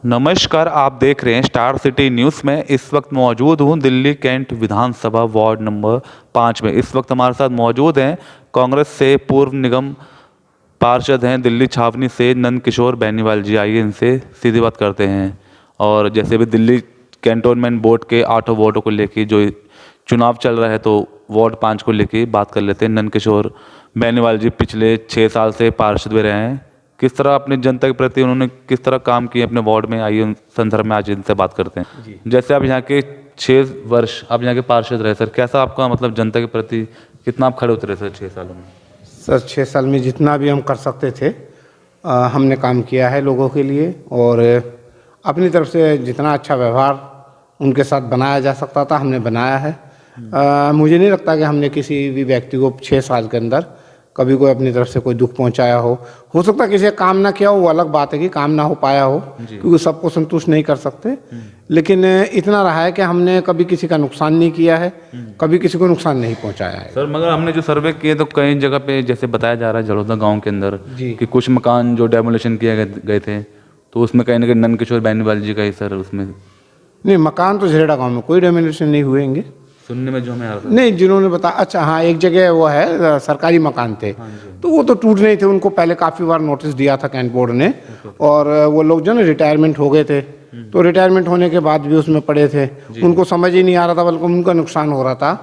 नमस्कार, आप देख रहे हैं स्टार सिटी न्यूज़ में। इस वक्त मौजूद हूं दिल्ली कैंट विधानसभा वार्ड नंबर 5 में। इस वक्त हमारे साथ मौजूद हैं कांग्रेस से पूर्व निगम पार्षद हैं दिल्ली छावनी से नंद किशोर बेनीवाल जी। आइए इनसे सीधी बात करते हैं। और जैसे भी दिल्ली कैंटोनमेंट बोर्ड के 8 वार्डों को लेके जो चुनाव चल रहा है, तो वार्ड 5 को लेके बात कर लेते हैं। नंद किशोर बेनीवाल जी पिछले 6 साल से पार्षद भी रहे हैं। किस तरह अपनी जनता के प्रति उन्होंने किस तरह काम किए अपने वार्ड में, आइए उन संदर्भ में आज इनसे बात करते हैं। जैसे आप यहाँ के 6 वर्ष आप यहाँ के पार्षद रहे सर, कैसा आपका मतलब जनता के प्रति कितना आप खड़े उतरे सर 6 सालों में? सर 6 साल में जितना भी हम कर सकते थे हमने काम किया है लोगों के लिए, और अपनी तरफ से जितना अच्छा व्यवहार उनके साथ बनाया जा सकता था हमने बनाया है। मुझे नहीं लगता कि हमने किसी भी व्यक्ति को 6 साल के अंदर कभी कोई अपनी तरफ से कोई दुख पहुंचाया हो सकता है किसी का काम ना किया हो, वो अलग बात है कि काम ना हो पाया हो, क्योंकि सबको संतुष्ट नहीं कर सकते। लेकिन इतना रहा है कि हमने कभी किसी का नुकसान नहीं किया है, कभी किसी को नुकसान नहीं पहुंचाया है सर। मगर हमने जो सर्वे किए तो कई जगह पे जैसे बताया जा रहा है जड़ौदा गांव के अंदर कि कुछ मकान जो डेमोलिशन किए गए थे, तो उसमें कहीं ना कहीं नंद किशोर बेनीवाल जी का ही सर उसमें नहीं, मकान तो झरेड़ा गाँव में कोई डेमोलिशन नहीं हुएंगे सुनने में जो हमें आ रहा था। नहीं, जिन्होंने बताया, अच्छा हाँ, एक जगह वो है सरकारी मकान थे, तो वो तो टूट नहीं थे, उनको पहले काफ़ी बार नोटिस दिया था कैंट बोर्ड ने, और वो लोग जो ना रिटायरमेंट हो गए थे, तो रिटायरमेंट होने के बाद भी उसमें पड़े थे, उनको समझ ही नहीं आ रहा था, बल्कि उनका नुकसान हो रहा था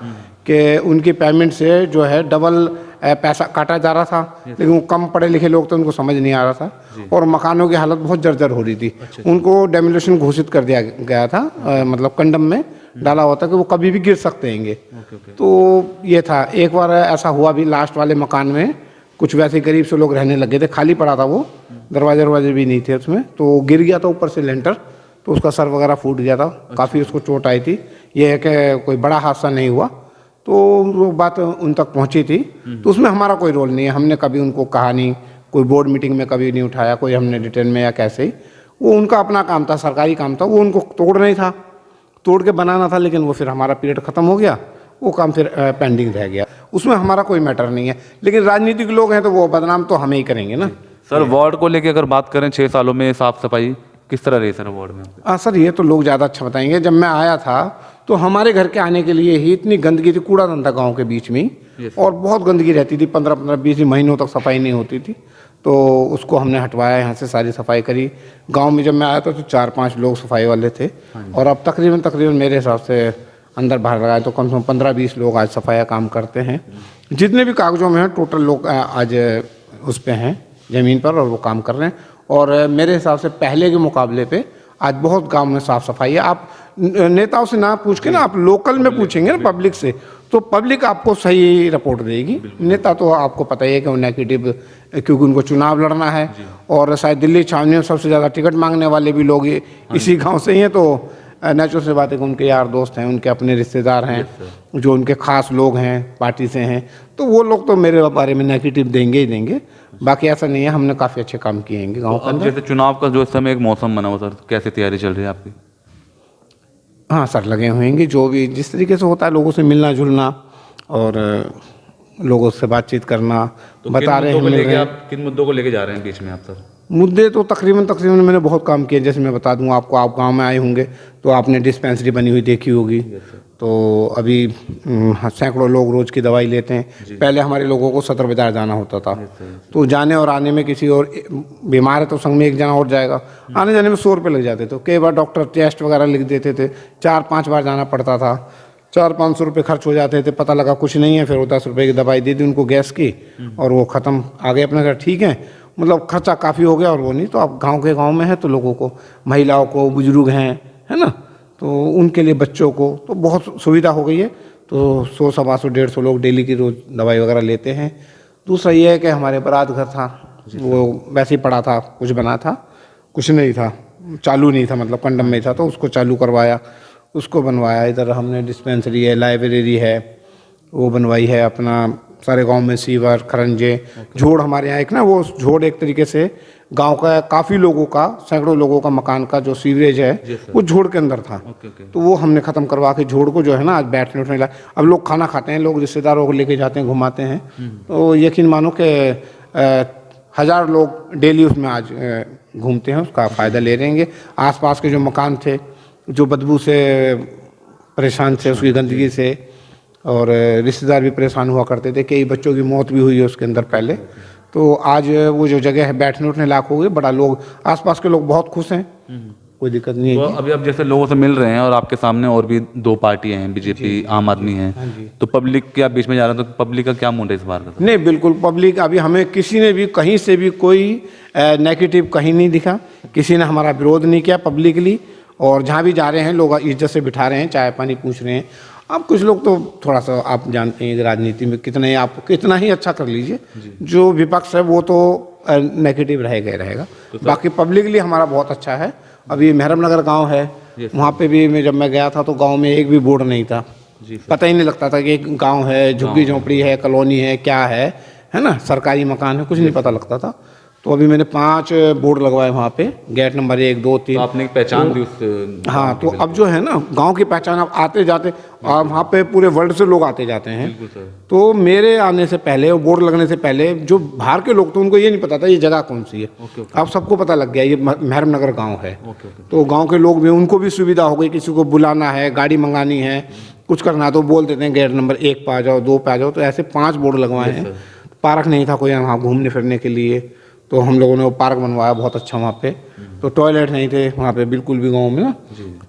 कि उनकी पेमेंट से जो है डबल पैसा काटा जा रहा था, लेकिन वो कम पढ़े लिखे लोग थे, उनको समझ नहीं आ रहा था, और मकानों की हालत बहुत जर्जर हो रही थी। उनको डेमोलिशन घोषित कर दिया गया था, मतलब कंडम में डाला हुआ था कि वो कभी भी गिर सकते हैं। तो ये था। एक बार ऐसा हुआ भी, लास्ट वाले मकान में कुछ वैसे गरीब से लोग रहने लगे थे, खाली पड़ा था वो, दरवाजे भी नहीं थे उसमें, तो गिर गया था ऊपर से लेंटर, तो उसका सर वगैरह फूट गया था, काफ़ी उसको चोट आई थी। ये है कि कोई बड़ा हादसा नहीं हुआ, तो वो बात उन तक पहुंची थी, तो उसमें हमारा कोई रोल नहीं है। हमने कभी उनको कहा नहीं, कोई बोर्ड मीटिंग में कभी नहीं उठाया, कोई हमने रिटर्न में या कैसे ही, वो उनका अपना काम था, सरकारी काम था, वो उनको तोड़ना ही था, तोड़ के बनाना था, लेकिन वो फिर हमारा पीरियड ख़त्म हो गया, वो काम फिर पेंडिंग रह गया, उसमें हमारा कोई मैटर नहीं है। लेकिन राजनीतिक लोग हैं तो वो बदनाम तो हमें ही करेंगे ना। सर वार्ड को लेके अगर बात करें 6 सालों में साफ सफाई किस तरह रही सर वार्ड में? हाँ सर, ये तो लोग ज़्यादा अच्छा बताएंगे। जब मैं आया था तो हमारे घर के आने के लिए ही इतनी गंदगी थी, कूड़ादान था गाँव के बीच में, और बहुत गंदगी रहती थी, 15-20 महीनों तक सफाई नहीं होती थी, तो उसको हमने हटवाया, यहाँ से सारी सफाई करी। गांव में जब मैं आया था तो 4-5 लोग सफाई वाले थे, और अब तकरीबन मेरे हिसाब से अंदर बाहर लगाए तो कम से कम 15-20 लोग आज सफाई का काम करते हैं। जितने भी कागजों में हैं टोटल लोग आज उस पे हैं ज़मीन पर, और वो काम कर रहे हैं। और मेरे हिसाब से पहले के मुकाबले पे आज बहुत गाँव में साफ़ सफाई है। आप नेताओं से ना पूछ के ना, आप लोकल में पूछेंगे ना पब्लिक से, तो पब्लिक आपको सही रिपोर्ट देगी। नेता तो आपको पता ही है कि वो नेगेटिव, क्योंकि उनको चुनाव लड़ना है, और शायद दिल्ली छावनी में सबसे ज़्यादा टिकट मांगने वाले भी लोग इसी गांव से ही हैं, तो नेचुरल से बात है कि उनके यार दोस्त हैं, उनके अपने रिश्तेदार हैं, जो उनके खास लोग हैं, पार्टी से हैं, तो वो लोग तो मेरे बारे में नेगेटिव देंगे ही देंगे। बाकी ऐसा नहीं है, हमने काफ़ी अच्छे काम किए हैं गाँव के अंदर। जैसे चुनाव का जो इस समय एक मौसम बना हुआ सर, कैसे तैयारी चल रही है आपकी? हाँ सर, लगे हुएंगे, जो भी जिस तरीके से होता है, लोगों से मिलना जुलना और लोगों से बातचीत करना, तो बता रहे हैं। आप किन मुद्दों को लेके जा रहे हैं बीच में आप सर? मुद्दे तो तकरीबन मैंने बहुत काम किए। जैसे मैं बता दूं आपको, आप गांव में आए होंगे तो आपने डिस्पेंसरी बनी हुई देखी होगी, तो अभी सैकड़ों लोग रोज़ की दवाई लेते हैं। पहले हमारे लोगों को सदर बाजार जाना होता था, तो जाने और आने में किसी और बीमार है तो संग में एक जना और जाएगा, आने जाने में 100 रुपये लग जाते। तो कई बार डॉक्टर टेस्ट वगैरह लिख देते थे, 4-5 बार जाना पड़ता था, 400-500 रुपये खर्च हो जाते थे। पता लगा कुछ नहीं है, फिर वो 10 रुपये की दवाई दे दी उनको गैस की, और वो ख़त्म, आ गए अपने घर, ठीक है। मतलब खर्चा काफ़ी हो गया। और वो नहीं तो आप गांव में है तो लोगों को, महिलाओं को, बुजुर्ग हैं, है ना, तो उनके लिए, बच्चों को तो बहुत सुविधा हो गई है। तो 100-125 लोग डेली की रोज़ दवाई वगैरह लेते हैं। दूसरा ये है कि हमारे बारात घर था, वो वैसे ही पड़ा था, कुछ बना था, कुछ नहीं था, चालू नहीं था, मतलब कंडम में था, तो उसको चालू करवाया, उसको बनवाया। इधर हमने डिस्पेंसरी है, लाइब्रेरी है, वो बनवाई है। अपना सारे गांव में सीवर, खरंजे, झोड़ हमारे यहाँ एक ना, वो झोड़ एक तरीके से गांव का काफ़ी लोगों का, सैकड़ों लोगों का मकान का जो सीवरेज है वो झोड़ के अंदर था। तो वो हमने ख़त्म करवा के झोड़ को जो है ना आज बैठने उठने लगा। अब लोग खाना खाते हैं, लोग रिश्तेदारों को लेके जाते हैं, घुमाते हैं, तो यकीन मानो कि 1000 लोग डेली उसमें आज घूमते हैं उसका फ़ायदा ले रहे हैं। आसपास के जो मकान थे जो बदबू से परेशान थे, उसकी गंदगी से, और रिश्तेदार भी परेशान हुआ करते थे, कई बच्चों की मौत भी हुई है उसके अंदर पहले। तो आज वो जो जगह है बैठने उठने लायक हो गई, बड़ा लोग आसपास के लोग बहुत खुश हैं, कोई दिक्कत नहीं तो है। अभी आप जैसे लोगों से मिल रहे हैं और आपके सामने और भी दो पार्टियां हैं, बीजेपी आम आदमी है, तो पब्लिक के आप बीच में जा रहे हैं, तो पब्लिक का क्या मूड है इस बार का? नहीं, बिल्कुल पब्लिक अभी हमें किसी ने भी कहीं से भी कोई नेगेटिव कहीं नहीं दिखा, किसी ने हमारा विरोध नहीं किया पब्लिकली। और जहाँ भी जा रहे हैं लोग इज्जत से बिठा रहे हैं, चाय पानी पूछ रहे हैं। अब कुछ लोग तो थोड़ा सा आप जानते हैं कि राजनीति में कितना ही अच्छा कर लीजिए, जो विपक्ष है वो तो नेगेटिव रहेगा ही रहेगा। बाकी पब्लिकली हमारा बहुत अच्छा है। अभी मेहरम नगर गांव है, वहाँ पे भी जब मैं गया था तो गांव में एक भी बोर्ड नहीं था, पता ही नहीं लगता था कि एक गांव है, झुग्गी झोंपड़ी है, कॉलोनी है, क्या है ना, सरकारी मकान है, कुछ नहीं पता लगता था। तो अभी मैंने 5 बोर्ड लगवाए वहाँ पे, गेट नंबर 1, 2, 3। तो आपने एक पहचान दी उस हाँ, तो अब जो है ना गांव की पहचान, अब आते जाते और वहाँ पे पूरे वर्ल्ड से लोग आते जाते हैं। तो मेरे आने से पहले और बोर्ड लगने से पहले जो बाहर के लोग थे उनको ये नहीं पता था ये जगह कौन सी है। अब सबको पता लग गया ये मेहरम नगर गाँव है। तो गाँव के लोग भी, उनको भी सुविधा हो गई, किसी को बुलाना है, गाड़ी मंगानी है, कुछ करना है तो बोल देते हैं गेट नंबर 1 पे आ जाओ, 2 पे आ जाओ। तो ऐसे 5 बोर्ड लगवाए हैं। पार्क नहीं था कोई वहाँ घूमने फिरने के लिए, तो हम लोगों ने वो पार्क बनवाया बहुत अच्छा वहाँ पे। तो टॉयलेट नहीं थे वहाँ पे बिल्कुल भी गांव में ना,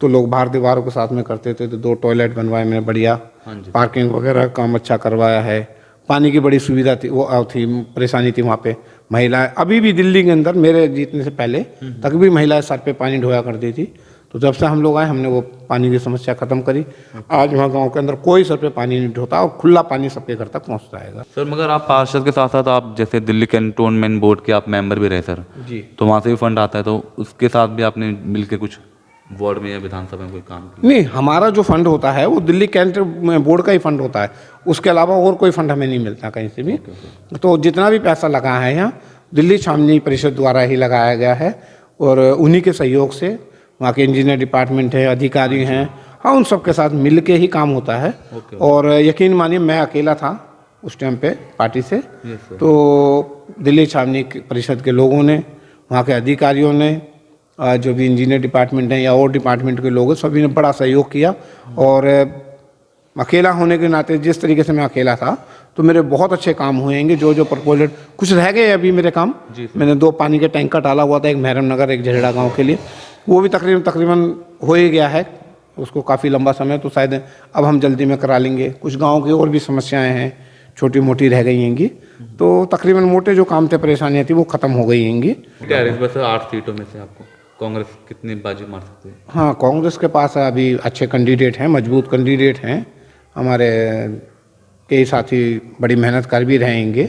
तो लोग बाहर दीवारों के साथ में करते थे, तो 2 टॉयलेट बनवाए मैंने बढ़िया। पार्किंग वगैरह काम अच्छा करवाया है। पानी की बड़ी सुविधा थी, वो थी परेशानी थी वहाँ पे। महिलाएं अभी भी दिल्ली के अंदर मेरे जीतने से पहले तक भी महिलाएं सर पे पानी ढोया करती थी। तो जब से हम लोग आए हमने वो पानी की समस्या खत्म करी। आज वहाँ गांव के अंदर कोई सर पे पानी नहीं ढोता और खुला पानी सबके घर तक पहुँचता है। सर मगर आप पार्षद के साथ साथ आप जैसे दिल्ली कैंटोनमेंट बोर्ड के आप मेंबर भी रहे सर जी। तो वहाँ से भी फंड आता है, तो उसके साथ भी आपने मिलकर कुछ वार्ड में या विधानसभा में कोई काम किया? नहीं, हमारा जो फंड होता है वो दिल्ली कैंट बोर्ड का ही फंड होता है, उसके अलावा और कोई फंड हमें नहीं मिलता कहीं से भी। तो जितना भी पैसा लगा है यहाँ दिल्ली छावनी परिषद द्वारा ही लगाया गया है, और उन्हीं के सहयोग से वहाँ के इंजीनियर डिपार्टमेंट है, अधिकारी हैं, हाँ, उन सब के साथ मिल के ही काम होता है। और यकीन मानिए मैं अकेला था उस टाइम पे पार्टी से, तो दिल्ली छावनी परिषद के लोगों ने, वहाँ के अधिकारियों ने, जो भी इंजीनियर डिपार्टमेंट हैं या और डिपार्टमेंट के लोग हैं, सभी ने बड़ा सहयोग किया। और अकेला होने के नाते जिस तरीके से मैं अकेला था तो मेरे बहुत अच्छे काम हुएंगे। जो प्रपोजल कुछ रह गए अभी मेरे काम, मैंने 2 पानी के टैंकर डाला हुआ था, एक मेहरम नगर एक झरेड़ा गाँव के लिए, वो भी तकरीबन हो ही गया है, उसको काफ़ी लंबा समय, तो शायद अब हम जल्दी में करा लेंगे। कुछ गांव की और भी समस्याएं हैं छोटी मोटी रह गई हैंगी, तो तकरीबन मोटे जो काम थे, परेशानियां थी, वो ख़त्म हो गई हैंगी। क्या इस बार 8 सीटों में से आपको कांग्रेस कितनी बाजी मार सकती है? हाँ, कांग्रेस के पास अभी अच्छे कैंडिडेट हैं, मजबूत कैंडिडेट हैं, हमारे कई साथी बड़ी मेहनत कर भी रहेंगे।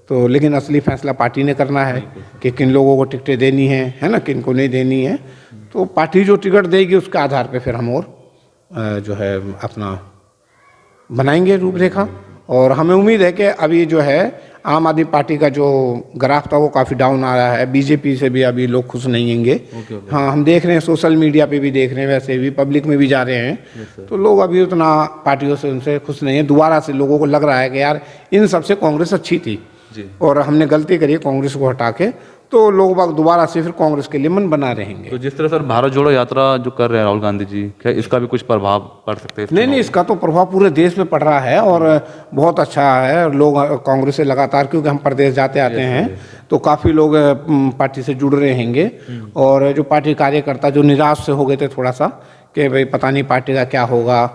तो लेकिन असली फैसला पार्टी ने करना है कि किन लोगों को टिकटें देनी है ना, किन को नहीं देनी है। तो पार्टी जो टिकट देगी उसके आधार पे फिर हम और जो है अपना बनाएंगे रूपरेखा। और हमें उम्मीद है कि अभी जो है आम आदमी पार्टी का जो ग्राफ था वो काफ़ी डाउन आ रहा है, बीजेपी से भी अभी लोग खुश नहीं होंगे। हाँ, हम देख रहे हैं, सोशल मीडिया पे भी देख रहे हैं, वैसे भी पब्लिक में भी जा रहे हैं, तो लोग अभी उतना पार्टियों से उनसे खुश नहीं है। दोबारा से लोगों को लग रहा है कि यार इन सबसे कांग्रेस अच्छी थी और हमने गलती करी कांग्रेस को हटा के, तो लोग बाग दोबारा से फिर कांग्रेस के लिए मन बना रहेंगे। तो जिस तरह सर भारत जोड़ो यात्रा जो कर रहे हैं राहुल गांधी जी, क्या इसका भी कुछ प्रभाव पड़ सकता है? नहीं, इसका तो प्रभाव पूरे देश में पड़ रहा है और बहुत अच्छा है। लोग कांग्रेस से लगातार, क्योंकि हम प्रदेश जाते आते हैं, तो काफ़ी लोग पार्टी से जुड़ रहे हैंगे। और जो पार्टी कार्यकर्ता जो निराश से हो गए थे थोड़ा सा कि भाई पता नहीं पार्टी का क्या होगा,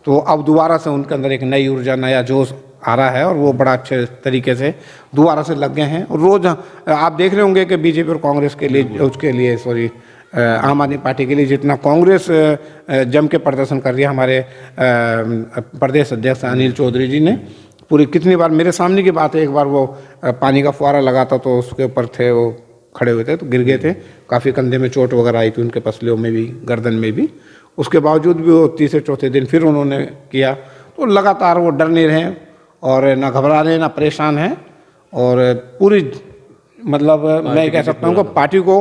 तो अब दोबारा से उनके अंदर एक नई ऊर्जा, नया जोश आ रहा है और वो बड़ा अच्छे तरीके से दोबारा से लग गए हैं। और रोज़ आप देख रहे होंगे कि बीजेपी और कांग्रेस के लिए, उसके लिए सॉरी आम आदमी पार्टी के लिए जितना कांग्रेस जम के प्रदर्शन कर रही है, हमारे प्रदेश अध्यक्ष अनिल चौधरी जी ने पूरी कितनी बार मेरे सामने की बात है, एक बार वो पानी का फुहारा लगा था तो उसके ऊपर थे, वो खड़े हुए थे तो गिर गए थे, काफ़ी कंधे में चोट वगैरह आई थी उनके, पसलियों में भी, गर्दन में भी। उसके बावजूद भी वो तीसरे चौथे दिन फिर उन्होंने किया। तो लगातार वो डर नहीं रहे और ना घबरा रहे, ना परेशान हैं। और पूरी मतलब मैं कह सकता हूँ कि पार्टी को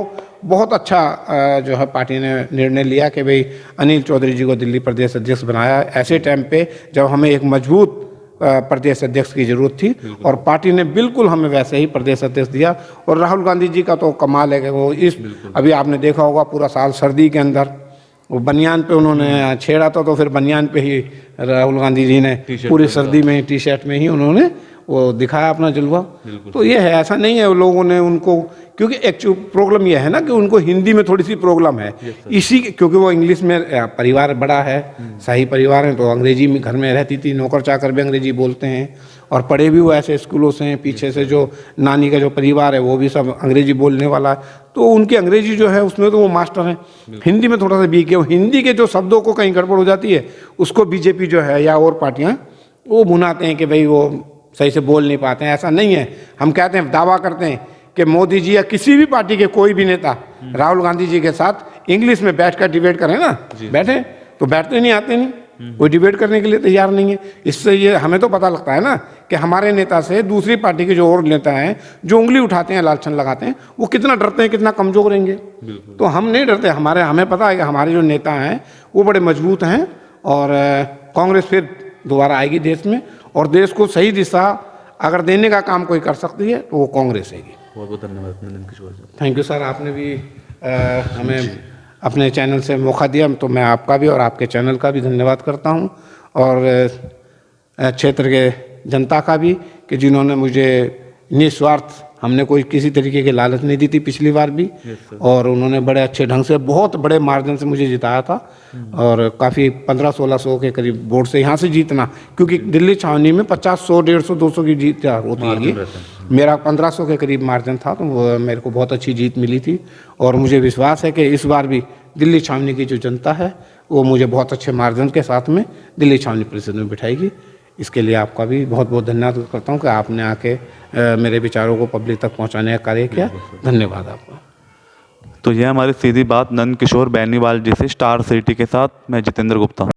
बहुत अच्छा जो है पार्टी ने निर्णय लिया कि भाई अनिल चौधरी जी को दिल्ली प्रदेश अध्यक्ष बनाया ऐसे टाइम पे जब हमें एक मजबूत प्रदेश अध्यक्ष की जरूरत थी और पार्टी ने बिल्कुल हमें वैसे ही प्रदेश अध्यक्ष दिया। और राहुल गांधी जी का तो कमाल है कि वो अभी आपने देखा होगा पूरा साल सर्दी के अंदर वो बनियान पे उन्होंने छेड़ा था, तो फिर बनियान पे ही राहुल गांधी जी ने पूरी सर्दी में टी शर्ट में ही उन्होंने वो दिखाया अपना जलवा। तो ये है, ऐसा नहीं है लोगों ने उनको, क्योंकि एक्चुअल प्रॉब्लम ये है ना कि उनको हिंदी में थोड़ी सी प्रॉब्लम है इसी, क्योंकि वो इंग्लिश में परिवार बड़ा है, शाही परिवार है, तो अंग्रेजी में घर में रहती थी, नौकर चाकर भी अंग्रेजी बोलते हैं और पढ़े भी वो ऐसे स्कूलों से हैं। पीछे से जो नानी का जो परिवार है वो भी सब अंग्रेजी बोलने वाला है, तो उनकी अंग्रेजी जो है उसमें तो वो मास्टर हैं। हिंदी में थोड़ा सा वीक है, हिंदी के जो शब्दों को कहीं गड़बड़ हो जाती है उसको बीजेपी जो है या और पार्टियाँ वो भुनाते हैं कि भाई वो सही से बोल नहीं पाते हैं। ऐसा नहीं है, हम कहते हैं, दावा करते हैं कि मोदी जी या किसी भी पार्टी के कोई भी नेता राहुल गांधी जी के साथ इंग्लिश में बैठकर डिबेट करें ना, बैठे तो बैठते नहीं, आते नहीं, कोई डिबेट करने के लिए तैयार नहीं है। इससे ये हमें तो पता लगता है ना कि हमारे नेता से दूसरी पार्टी के जो और नेता हैं जो उंगली उठाते हैं, लालछन लगाते हैं, वो कितना डरते हैं, कितना कमजोर रहेंगे। तो हम नहीं डरते, हमें पता है कि हमारे जो नेता हैं वो बड़े मजबूत हैं और कांग्रेस फिर दोबारा आएगी देश में, और देश को सही दिशा अगर देने का काम कोई कर सकती है तो वो कांग्रेस है। बहुत बहुत धन्यवाद नंदन किशोर जी। थैंक यू सर, आपने भी हमें अपने चैनल से मौका दिया, तो मैं आपका भी और आपके चैनल का भी धन्यवाद करता हूं, और क्षेत्र के जनता का भी कि जिन्होंने मुझे निस्वार्थ, हमने कोई किसी तरीके की लालच नहीं दी थी पिछली बार भी, और उन्होंने बड़े अच्छे ढंग से बहुत बड़े मार्जिन से मुझे जिताया था, और काफ़ी 1500-1600 के करीब वोट से यहाँ से जीतना, क्योंकि दिल्ली छावनी में 50, 100, 150, 200 की जीत होती है, मेरा 1500 के करीब मार्जिन था, तो वो मेरे को बहुत अच्छी जीत मिली थी। और मुझे विश्वास है कि इस बार भी दिल्ली छावनी की जो जनता है वो मुझे बहुत अच्छे मार्जिन के साथ में दिल्ली छावनी परिषद में बिठाएगी। इसके लिए आपका भी बहुत बहुत धन्यवाद करता हूँ कि आपने आके मेरे विचारों को पब्लिक तक पहुँचाने का कार्य किया। धन्यवाद आपका। तो यह हमारी सीधी बात नंद किशोर बेनीवाल जी से, स्टार सिटी के साथ मैं जितेंद्र गुप्ता।